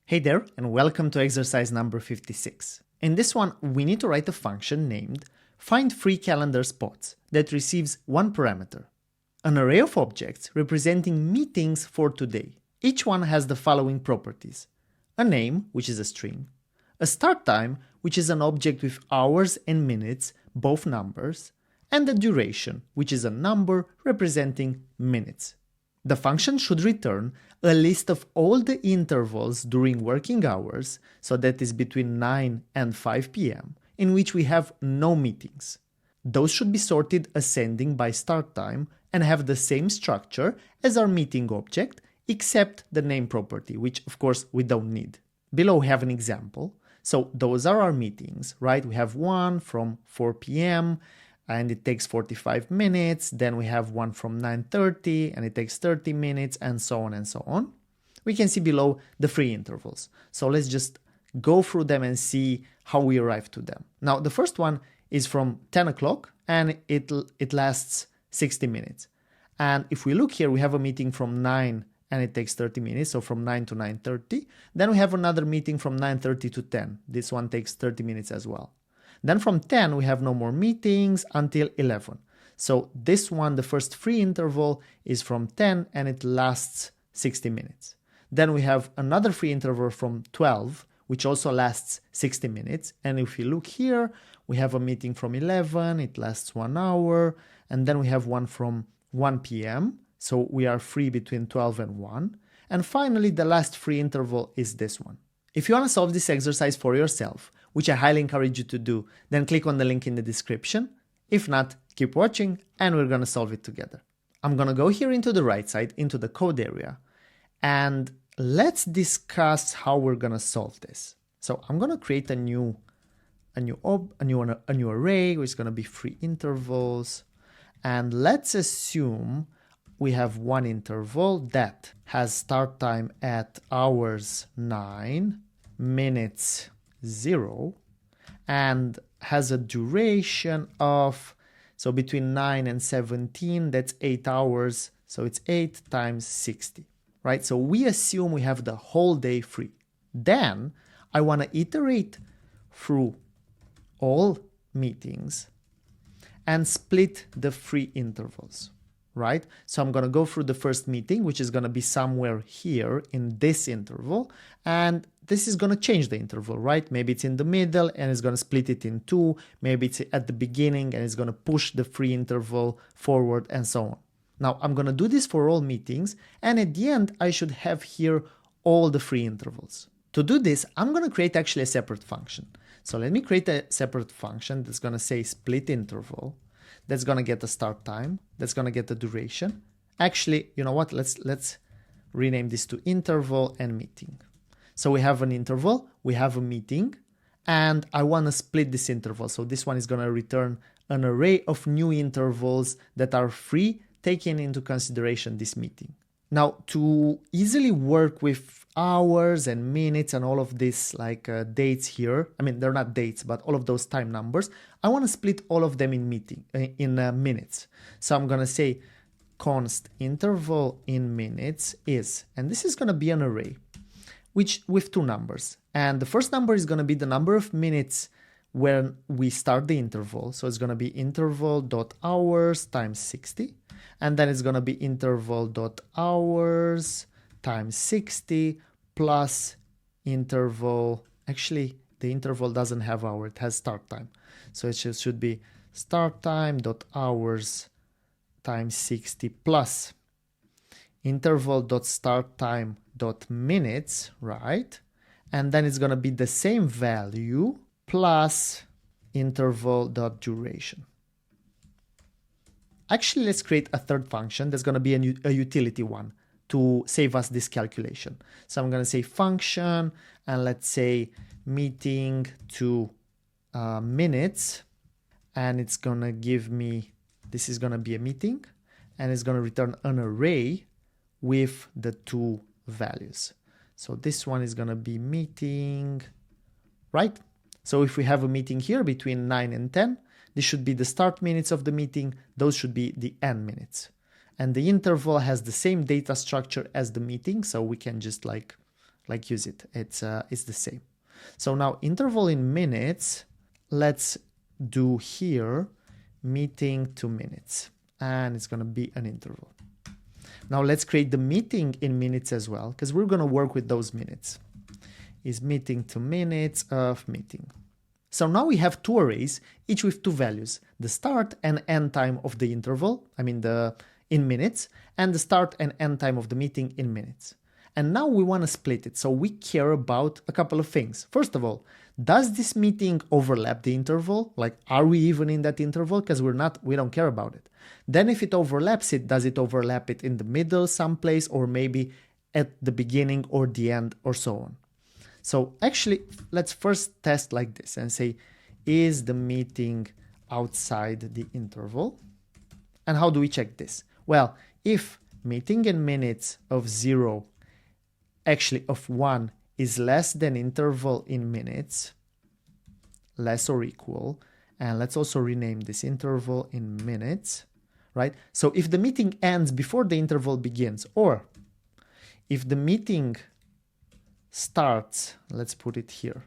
Hey there, and welcome to exercise number 56. In this one, we need to write a function named findFreeCalendarSpots that receives one parameter, an array of objects representing meetings for today. Each one has the following properties: a name, which is a string, a start time, which is an object with hours and minutes, both numbers, and a duration, which is a number representing minutes. The function should return a list of all the intervals during working hours, so that is between 9 and 5 p.m., in which we have no meetings. Those should be sorted ascending by start time and have the same structure as our meeting object, except the name property, which of course we don't need. Below we have an example. So those are our meetings, right? We have one from 4 p.m. and it takes 45 minutes. Then we have one from 9:30 and it takes 30 minutes, and so on and so on. We can see below the free intervals. So let's just go through them and see how we arrive to them. Now, the first one is from 10 o'clock and it lasts 60 minutes. And if we look here, we have a meeting from 9 and it takes 30 minutes, so from 9 to 9:30. Then we have another meeting from 9:30 to 10. This one takes 30 minutes as well. Then from 10, we have no more meetings until 11. So this one, the first free interval, is from 10 and it lasts 60 minutes. Then we have another free interval from 12, which also lasts 60 minutes. And if you look here, we have a meeting from 11, it lasts 1 hour. And then we have one from 1 p.m. So we are free between 12 and 1. And finally, the last free interval is this one. If you want to solve this exercise for yourself, which I highly encourage you to do, then click on the link in the description. If not, keep watching and we're going to solve it together. I'm going to go here into the right side, into the code area, and let's discuss how we're going to solve this. So I'm going to create a new array, which is going to be free intervals. And let's assume we have one interval that has start time at hours 9, minutes 0, and has a duration of, so between 9 and 17, that's 8 hours, so it's 8 times 60, right? So we assume we have the whole day free. Then I want to iterate through all meetings and split the free intervals, right? So I'm going to go through the first meeting, which is going to be somewhere here in this interval, and this is going to change the interval, right? Maybe it's in the middle and it's going to split it in two. Maybe it's at the beginning and it's going to push the free interval forward, and so on. Now I'm going to do this for all meetings, and at the end I should have here all the free intervals. To do this, I'm going to create actually a separate function. So let me create a separate function that's going to say split interval. That's going to get the start time. That's going to get the duration. Actually, you know what? Let's rename this to interval and meeting. So we have an interval, we have a meeting, and I want to split this interval. So this one is going to return an array of new intervals that are free, taking into consideration this meeting. Now, to easily work with hours and minutes and all of this like dates here, I mean, they're not dates, but all of those time numbers, I want to split all of them in minutes. So I'm going to say const interval in minutes is, and this is going to be an array, which with two numbers. And the first number is going to be the number of minutes when we start the interval. So it's going to be interval.hours times 60. And then it's going to be interval.hours times 60 plus interval. Actually, the interval doesn't have hour, it has start time. So it should be start time.hours times 60 plus interval.startTime.minutes, right? And then it's going to be the same value plus interval.duration. Actually, let's create a third function that's going to be a utility one to save us this calculation. So I'm going to say function, and let's say meeting to minutes, and it's going to give me, this is going to be a meeting, and it's going to return an array with the two values. So this one is going to be meeting, right? So if we have a meeting here between 9 and 10, this should be the start minutes of the meeting. Those should be the end minutes. And the interval has the same data structure as the meeting. So we can just like like use it. It's the same. So now interval in minutes, let's do here meeting to minutes, and it's going to be an interval. Now let's create the meeting in minutes as well, because we're going to work with those minutes. Is meeting to minutes of meeting. So now we have two arrays, each with two values, the start and end time of the interval, in minutes, and the start and end time of the meeting in minutes. And now we want to split it, so we care about a couple of things. First of all, does this meeting overlap the interval? Like, are we even in that interval? Because we don't care about it. Then if it overlaps it, does it overlap it in the middle someplace, or maybe at the beginning or the end, or so on? So actually, let's first test like this and say, is the meeting outside the interval? And how do we check this? Well, if meeting in minutes of 0, actually of 1, is less than interval in minutes, less or equal, and let's also rename this interval in minutes, right? So if the meeting ends before the interval begins, or if the meeting starts, let's put it here,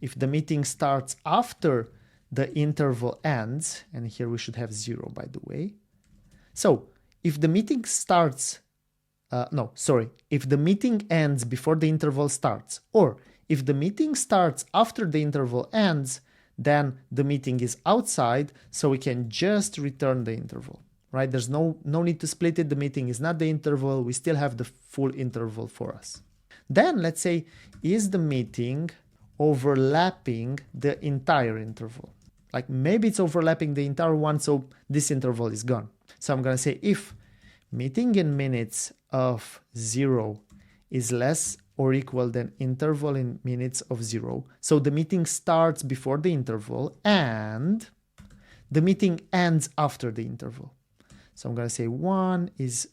if the meeting starts after the interval ends, and here we should have 0, by the way. So if the meeting starts, if the meeting ends before the interval starts, or if the meeting starts after the interval ends, then the meeting is outside, so we can just return the interval, right? There's no need to split it. The meeting is not the interval. We still have the full interval for us. Then let's say, is the meeting overlapping the entire interval? Like maybe it's overlapping the entire one, so this interval is gone. So I'm going to say if meeting in minutes of 0 is less or equal than interval in minutes of 0, so the meeting starts before the interval and the meeting ends after the interval. So I'm going to say 1 is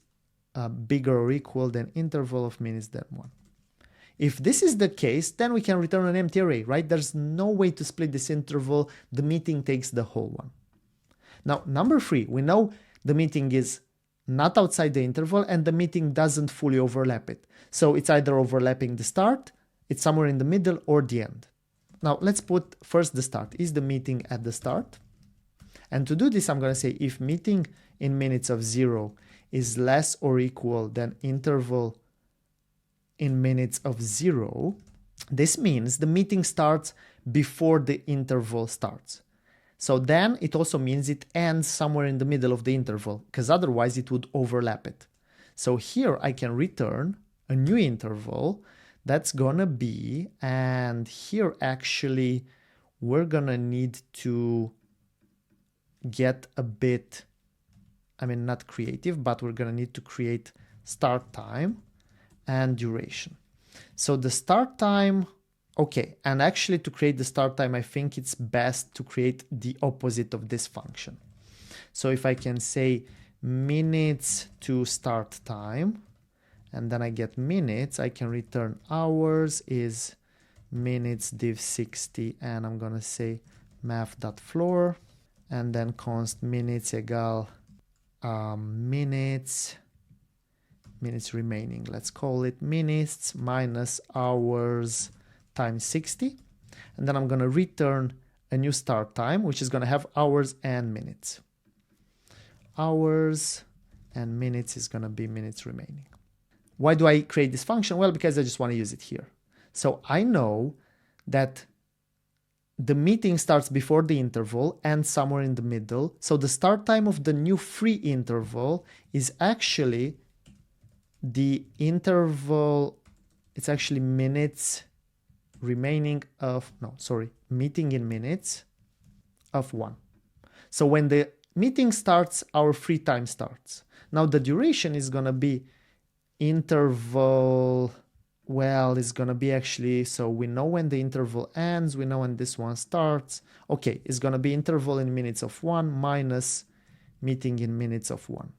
bigger or equal than interval of minutes than 1. If this is the case, then we can return an empty array, right? There's no way to split this interval. The meeting takes the whole one. Now, number 3, we know the meeting is not outside the interval and the meeting doesn't fully overlap it. So it's either overlapping the start, it's somewhere in the middle, or the end. Now, let's put first the start. Is the meeting at the start? And to do this, I'm going to say if meeting in minutes of 0 is less or equal than interval in minutes of 0, this means the meeting starts before the interval starts. So then it also means it ends somewhere in the middle of the interval, because otherwise it would overlap it. So here I can return a new interval that's gonna be, and here actually we're gonna need to get a bit, not creative, but we're gonna need to create start time and duration. So the start time, okay, and actually to create the start time, I think it's best to create the opposite of this function. So if I can say minutes to start time, and then I get minutes, I can return hours is minutes div 60, and I'm gonna say math.floor, and then const minutes equal minutes remaining. Let's call it minutes minus hours times 60. And then I'm going to return a new start time, which is going to have hours and minutes. Hours and minutes is going to be minutes remaining. Why do I create this function? Well, because I just want to use it here. So I know that the meeting starts before the interval and somewhere in the middle. So the start time of the new free interval is actually the interval, it's actually minutes remaining of, meeting in minutes of 1. So when the meeting starts, our free time starts. Now the duration is going to be interval, it's going to be actually, so we know when the interval ends, we know when this one starts. Okay, it's going to be interval in minutes of 1 minus meeting in minutes of 1.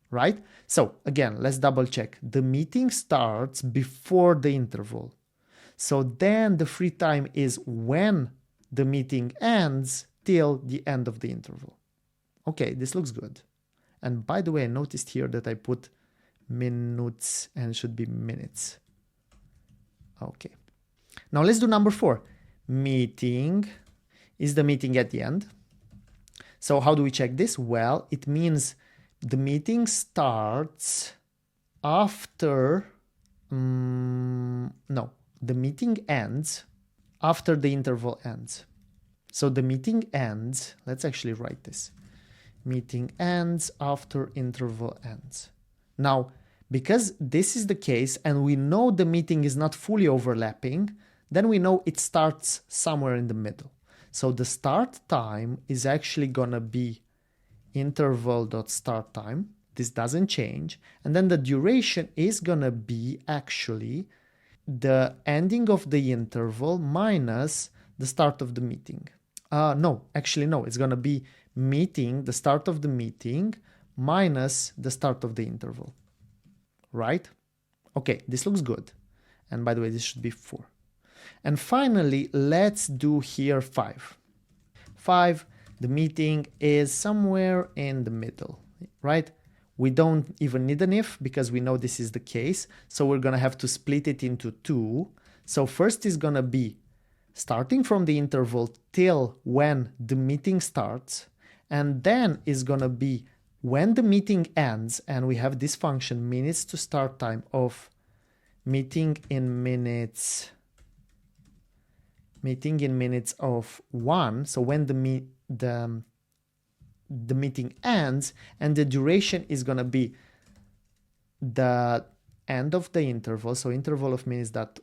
Right? So again, let's double check. The meeting starts before the interval. So then the free time is when the meeting ends till the end of the interval. Okay, this looks good. And by the way, I noticed here that I put minutes and it should be minutes. Now let's do number 4. Meeting is the meeting at the end. So how do we check this? Well, it means the meeting starts after, no, the meeting ends after the interval ends. So the meeting ends, let's actually write this. Meeting ends after interval ends. Now, because this is the case and we know the meeting is not fully overlapping, then we know it starts somewhere in the middle. So the start time is actually gonna be interval.startTime. This doesn't change. And then the duration is gonna be actually the ending of the interval minus the start of the meeting. No, it's gonna be meeting, the start of the meeting minus the start of the interval, right? Okay, this looks good. And by the way, this should be 4. And finally, let's do here 5. 5, the meeting is somewhere in the middle, right? We don't even need an if because we know this is the case. So we're gonna have to split it into 2. So first is gonna be starting from the interval till when the meeting starts, and then is gonna be when the meeting ends, and we have this function minutes to start time of meeting in minutes of 1. So when the meeting ends, and the duration is gonna be the end of the interval, so interval of minutes that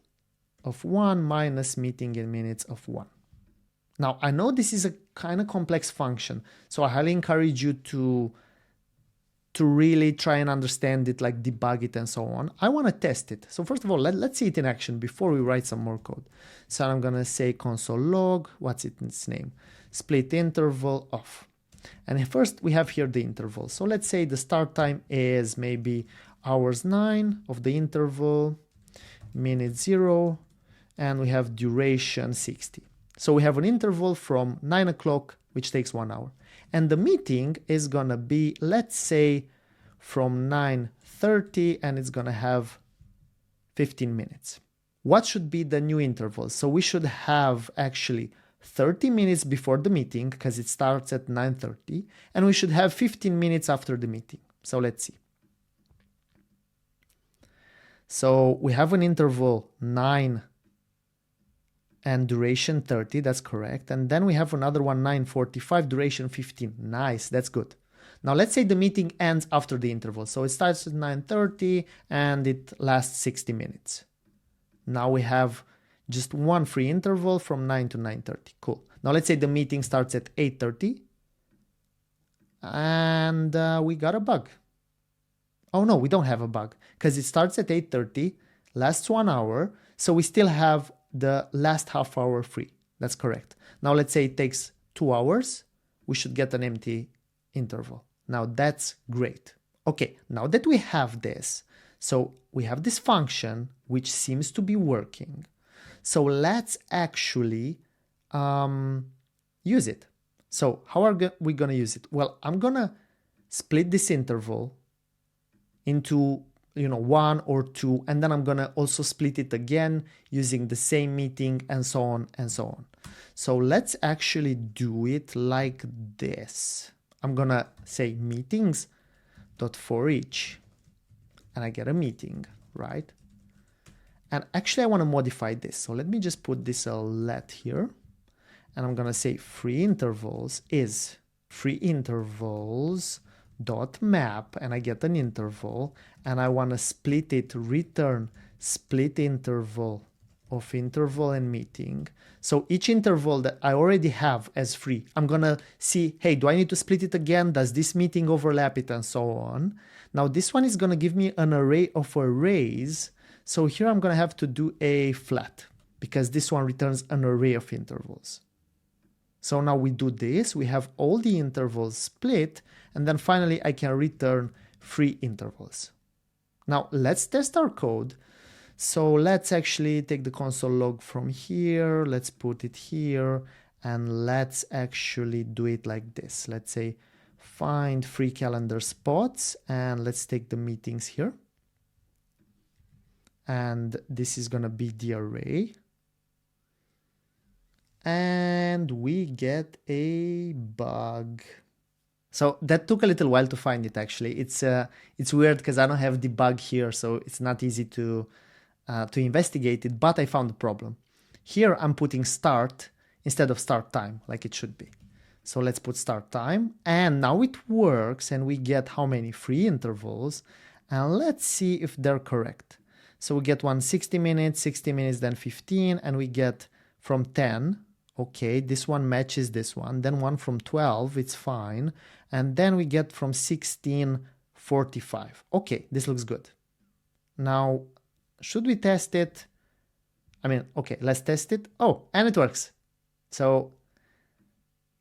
of 1 minus meeting in minutes of 1. Now, I know this is a kind of complex function, so I highly encourage you to really try and understand it, like debug it and so on. I want to test it. So first of all, let's see it in action before we write some more code. So I'm going to say console log, what's its name? Split interval off. And first we have here the interval. So let's say the start time is maybe hours 9 of the interval, minute 0, and we have duration 60. So we have an interval from 9 o'clock, which takes 1 hour. And the meeting is gonna be, let's say, from 9:30, and it's gonna have 15 minutes. What should be the new interval? So we should have actually 30 minutes before the meeting, because it starts at 9:30, and we should have 15 minutes after the meeting. So let's see. So we have an interval 9 and duration 30, that's correct. And then we have another one, 9:45, duration 15. Nice, that's good. Now let's say the meeting ends after the interval. So it starts at 9:30 and it lasts 60 minutes. Now we have just one free interval from 9 to 9:30. Cool. Now let's say the meeting starts at 8:30 and we got a bug. Oh no, we don't have a bug because it starts at 8:30, lasts 1 hour. So we still have the last half hour free. That's correct. Now let's say it takes 2 hours. We should get an empty interval. Now that's great. Okay, now that we have this, so we have this function which seems to be working. So let's actually use it. So how are we gonna use it? Well, I'm gonna split this interval into 1 or 2, and then I'm gonna also split it again using the same meeting and so on and so on. So let's actually do it like this. I'm gonna say meetings.forEach, and I get a meeting, right? And actually I want to modify this. So let me just put this a let here, and I'm gonna say free intervals is free intervals dot map, and I get an interval, and I want to split it, return split interval of interval and meeting. So each interval that I already have as free, I'm gonna see, hey, do I need to split it again? Does this meeting overlap it? And so on. Now this one is gonna give me an array of arrays. So here I'm gonna have to do a flat because this one returns an array of intervals. So now we do this, we have all the intervals split, and then finally I can return free intervals. Now let's test our code. So let's actually take the console log from here, let's put it here, and let's actually do it like this. Let's say find free calendar spots, and let's take the meetings here. And this is gonna be the array. and we get a bug. So that took a little while to find it actually. It's weird because I don't have debug here, so it's not easy to investigate it, but I found the problem. Here I'm putting start instead of start time, like it should be. So let's put start time, and now it works, and we get how many? 3 intervals, and let's see if they're correct. So we get one 60 minutes, then 15, and we get from 10, okay, this one matches this one, then one from 12, it's fine, and then we get from 16, 45. Okay, this looks good. Now, should we test it? I mean, okay, let's test it. Oh, and it works. So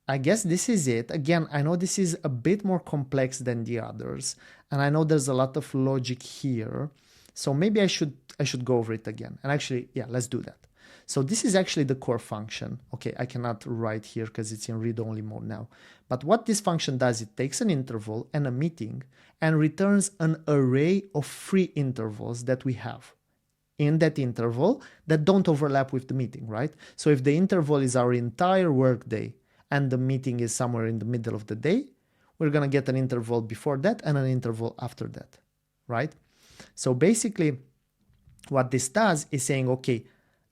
I guess this is it. Again, I know this is a bit more complex than the others, and I know there's a lot of logic here. So maybe I should go over it again. And actually, yeah, let's do that. So this is actually the core function. Okay, I cannot write here because it's in read-only mode now. But what this function does, it takes an interval and a meeting and returns an array of 3 intervals that we have in that interval that don't overlap with the meeting, right? So if the interval is our entire workday and the meeting is somewhere in the middle of the day, we're going to get an interval before that and an interval after that, right? So basically what this does is saying, okay,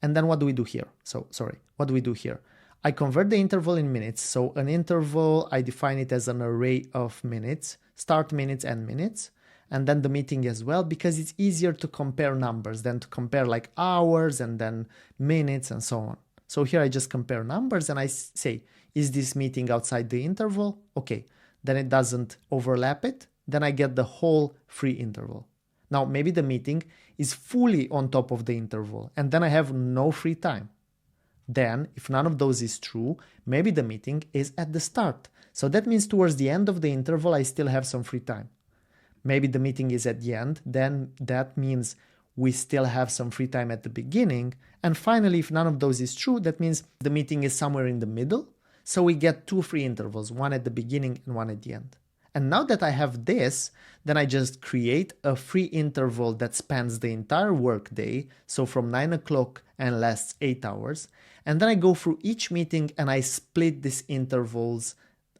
and then what do we do here? So sorry, what do we do here? I convert the interval in minutes. So an interval, I define it as an array of minutes, start minutes, end minutes, and then the meeting as well, because it's easier to compare numbers than to compare like hours and then minutes and so on. So here I just compare numbers and I say, is this meeting outside the interval? Okay, then it doesn't overlap it. Then I get the whole free interval. Now, maybe the meeting is fully on top of the interval, and then I have no free time. Then, if none of those is true, maybe the meeting is at the start. So that means towards the end of the interval, I still have some free time. Maybe the meeting is at the end, then that means we still have some free time at the beginning. And finally, if none of those is true, that means the meeting is somewhere in the middle. So we get 2 free intervals, one at the beginning and one at the end. And now that I have this, then I just create a free interval that spans the entire workday, so from 9 o'clock and lasts 8 hours. And then I go through each meeting and I split this intervals.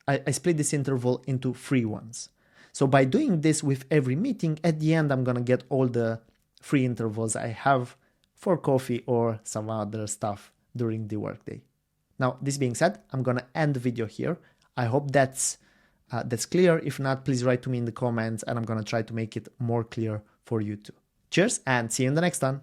I split this interval into free ones. So by doing this with every meeting, at the end I'm gonna get all the free intervals I have for coffee or some other stuff during the workday. Now, this being said, I'm gonna end the video here. I hope that's clear. If not, please write to me in the comments and I'm gonna try to make it more clear for you too. Cheers and see you in the next one.